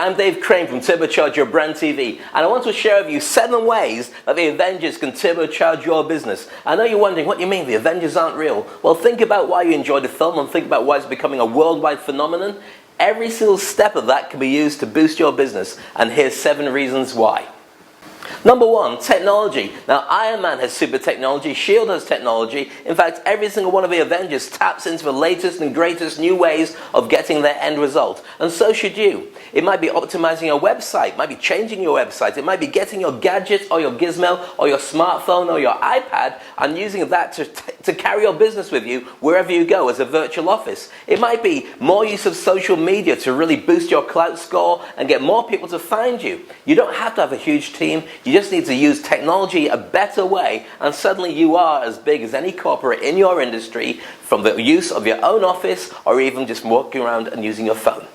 I'm Dave Crane from Turbocharge Your Brand TV, and I want to share with you 7 ways that the Avengers can turbocharge your business. I know you're wondering, what do you mean the Avengers aren't real? Well, think about why you enjoyed the film and think about why it's becoming a worldwide phenomenon. Every single step of that can be used to boost your business, and here's 7 reasons why. Number 1, technology. Now, Iron Man has super technology, S.H.I.E.L.D. has technology. In fact, every single one of the Avengers taps into the latest and greatest new ways of getting their end result. And so should you. It might be optimizing your website, it might be changing your website, it might be getting your gadget or your gizmo or your smartphone or your iPad and using that to carry your business with you wherever you go as a virtual office. It might be more use of social media to really boost your clout score and get more people to find you. You don't have to have a huge team. You just need to use technology a better way, and suddenly you are as big as any corporate in your industry, from the use of your own office or even just walking around and using your phone.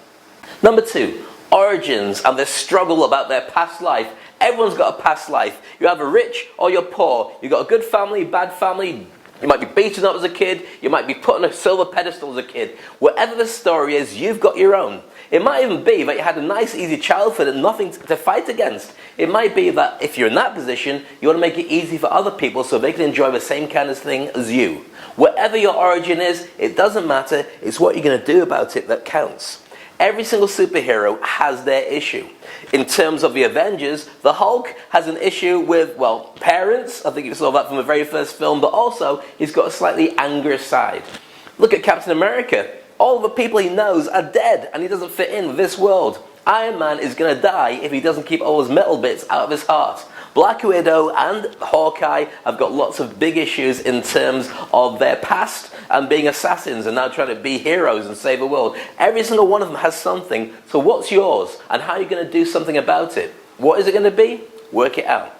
Number 2, origins and the struggle about their past life. Everyone's got a past life. You're either rich or you're poor. You've got a good family, bad family. You might be beaten up as a kid. You might be put on a silver pedestal as a kid. Whatever the story is, you've got your own. It might even be that you had a nice, easy childhood and nothing to fight against. It might be that if you're in that position, you want to make it easy for other people so they can enjoy the same kind of thing as you. Whatever your origin is, it doesn't matter. It's what you're going to do about it that counts. Every single superhero has their issue. In terms of the Avengers, the Hulk has an issue with, well, parents. I think you saw that from the very first film, but also he's got a slightly angry side. Look at Captain America. All the people he knows are dead, and he doesn't fit in with this world. Iron Man is going to die if he doesn't keep all his metal bits out of his heart. Black Widow and Hawkeye have got lots of big issues in terms of their past and being assassins and now trying to be heroes and save the world. Every single one of them has something. So what's yours, and how are you going to do something about it? What is it going to be? Work it out.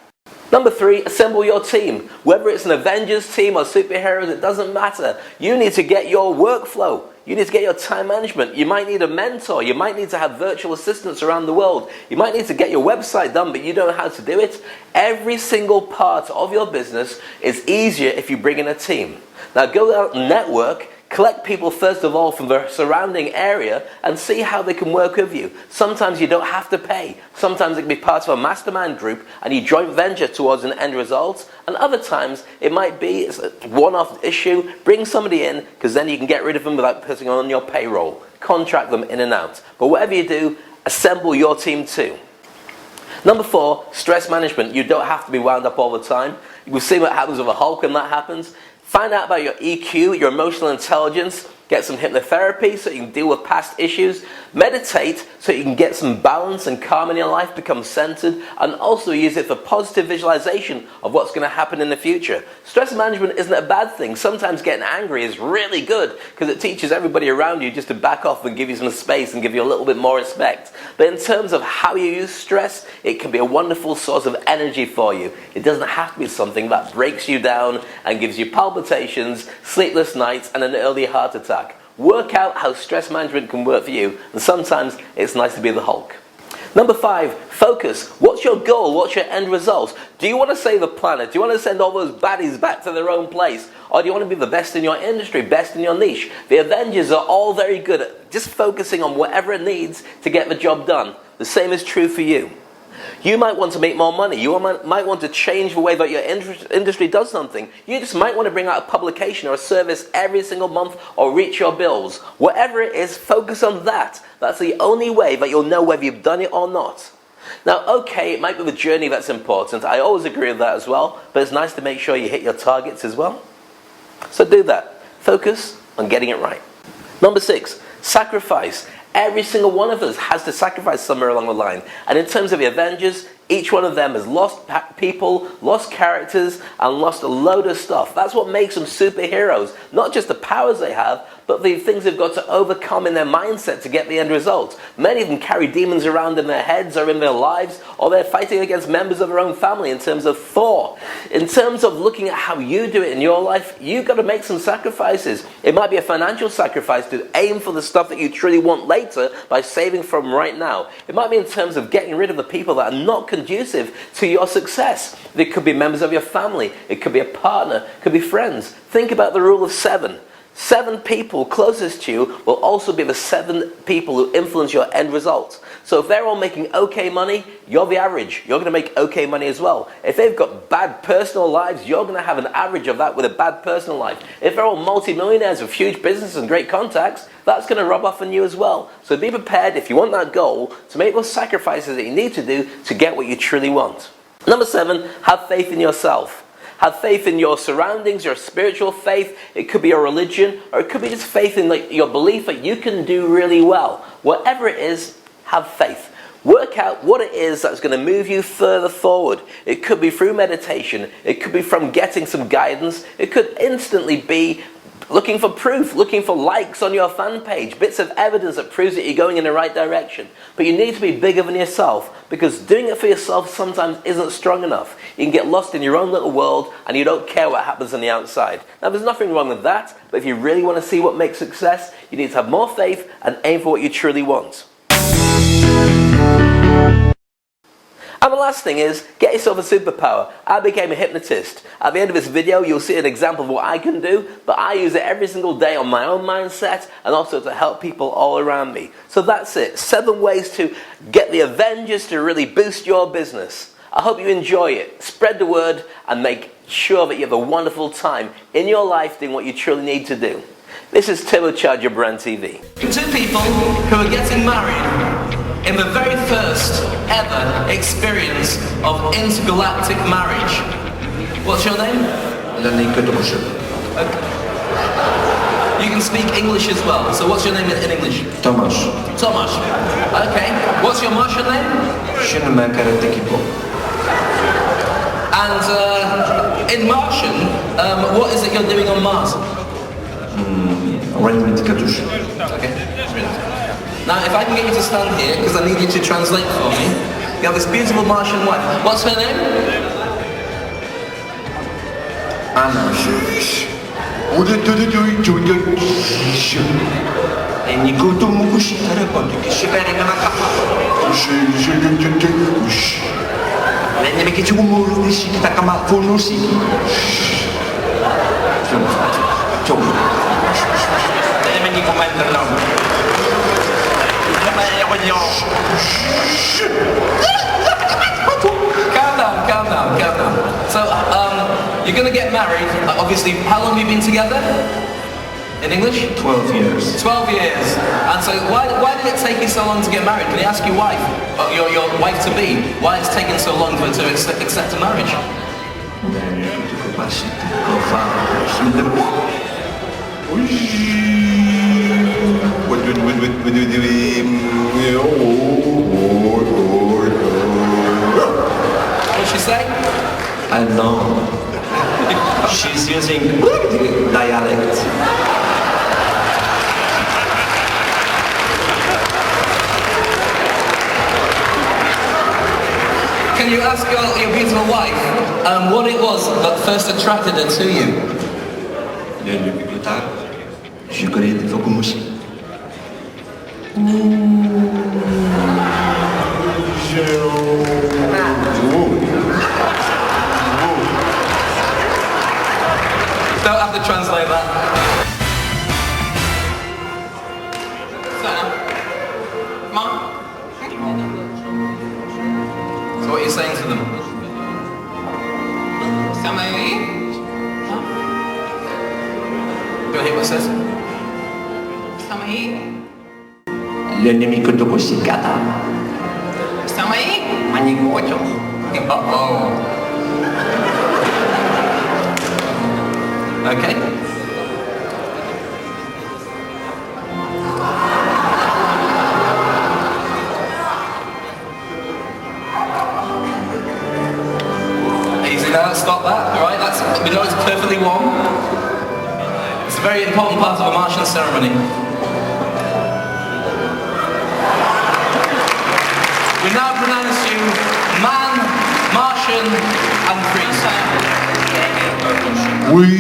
Number 3, assemble your team. Whether it's an Avengers team or superheroes, it doesn't matter. You need to get your workflow. You need to get your time management. You might need a mentor. You might need to have virtual assistants around the world. You might need to get your website done, but you don't know how to do it. Every single part of your business is easier if you bring in a team. Now go out and network. Collect people first of all from the surrounding area and see how they can work with you. Sometimes you don't have to pay. Sometimes it can be part of a mastermind group and you joint venture towards an end result. And other times it might be it's a one-off issue. Bring somebody in, because then you can get rid of them without putting them on your payroll. Contract them in and out. But whatever you do, assemble your team too. Number 4, stress management. You don't have to be wound up all the time. We've seen what happens with a Hulk when that happens. Find out about your EQ, your emotional intelligence. Get some hypnotherapy so you can deal with past issues. Meditate so you can get some balance and calm in your life, become centered, and also use it for positive visualization of what's going to happen in the future. Stress management isn't a bad thing. Sometimes getting angry is really good because it teaches everybody around you just to back off and give you some space and give you a little bit more respect. But in terms of how you use stress, it can be a wonderful source of energy for you. It doesn't have to be something that breaks you down and gives you palpitations, sleepless nights, and an early heart attack. Work out how stress management can work for you, and sometimes it's nice to be the Hulk. Number 5, focus. What's your goal? What's your end result? Do you want to save the planet? Do you want to send all those baddies back to their own place? Or do you want to be the best in your industry, best in your niche? The Avengers are all very good at just focusing on whatever it needs to get the job done. The same is true for you. You might want to make more money. You might want to change the way that your industry does something. You just might want to bring out a publication or a service every single month or reach your bills. Whatever it is, focus on that. That's the only way that you'll know whether you've done it or not. Now, okay, it might be the journey that's important. I always agree with that as well. But it's nice to make sure you hit your targets as well. So do that. Focus on getting it right. Number 6, sacrifice. Every single one of us has to sacrifice somewhere along the line. And in terms of the Avengers, each one of them has lost people, lost characters, and lost a load of stuff. That's what makes them superheroes. Not just the powers they have, but the things they've got to overcome in their mindset to get the end result. Many of them carry demons around in their heads or in their lives, or they're fighting against members of their own family in terms of Thor. In terms of looking at how you do it in your life, you've got to make some sacrifices. It might be a financial sacrifice to aim for the stuff that you truly want later by saving from right now. It might be in terms of getting rid of the people that are not conducive to your success. It could be members of your family. It could be a partner. It could be friends. Think about the rule of 7. 7 people closest to you will also be the 7 people who influence your end result. So if they're all making okay money, you're the average. You're going to make okay money as well. If they've got bad personal lives, you're going to have an average of that with a bad personal life. If they're all multi-millionaires with huge businesses and great contacts, that's going to rub off on you as well. So be prepared, if you want that goal, to make those sacrifices that you need to do to get what you truly want. Number 7, have faith in yourself. Have faith in your surroundings, your spiritual faith. It could be a religion, or it could be just faith in your belief that you can do really well. Whatever it is, have faith. Work out what it is that's going to move you further forward. It could be through meditation. It could be from getting some guidance. It could instantly be looking for proof, looking for likes on your fan page, bits of evidence that proves that you're going in the right direction. But you need to be bigger than yourself, because doing it for yourself sometimes isn't strong enough. You can get lost in your own little world and you don't care what happens on the outside. Now, there's nothing wrong with that, but if you really want to see what makes success, you need to have more faith and aim for what you truly want. And the last thing is, get yourself a superpower. I became a hypnotist. At the end of this video, you'll see an example of what I can do, but I use it every single day on my own mindset and also to help people all around me. So that's it. 7 ways to get the Avengers to really boost your business. I hope you enjoy it. Spread the word and make sure that you have a wonderful time in your life doing what you truly need to do. This is Turbocharge Your Brand TV. 2 people who are getting married in the very first ever experience of intergalactic marriage. What's your name? You can speak English as well. So what's your name in English? Tomasz. Tomasz. Okay. What's your Martian name? And in Martian, what is it you're doing on Mars? Okay. Now, if I can get you to stand here, because I need you to translate for me. You have this beautiful Martian wife. What's her name? Anna. Calm down. So, you're going to get married. Obviously, how long have you been together? In English? 12 years. 12 years. And so, why did it take you so long to get married? Can you ask your wife, your wife-to-be, why it's taken so long for her to accept a marriage? What'd she say? I know. She's using dialect. Can you ask your beautiful wife what it was that first attracted her to you? Je connais des locomotions. Don't have to translate that. Come on. So what are you saying to them? Do you hear what it says? Le nemico dopo si cata. Uh-oh. Okay. Easy now, stop that, alright? We know it's perfectly warm. It's a very important part of a Martian ceremony. We now pronounce you man, Martian, and priest. Oui.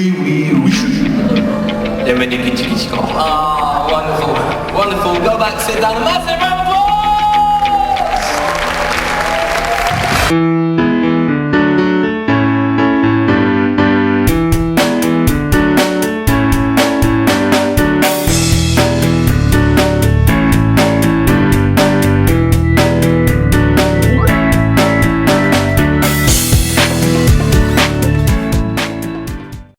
Ah, wonderful. Go back, sit down, and massive round of applause!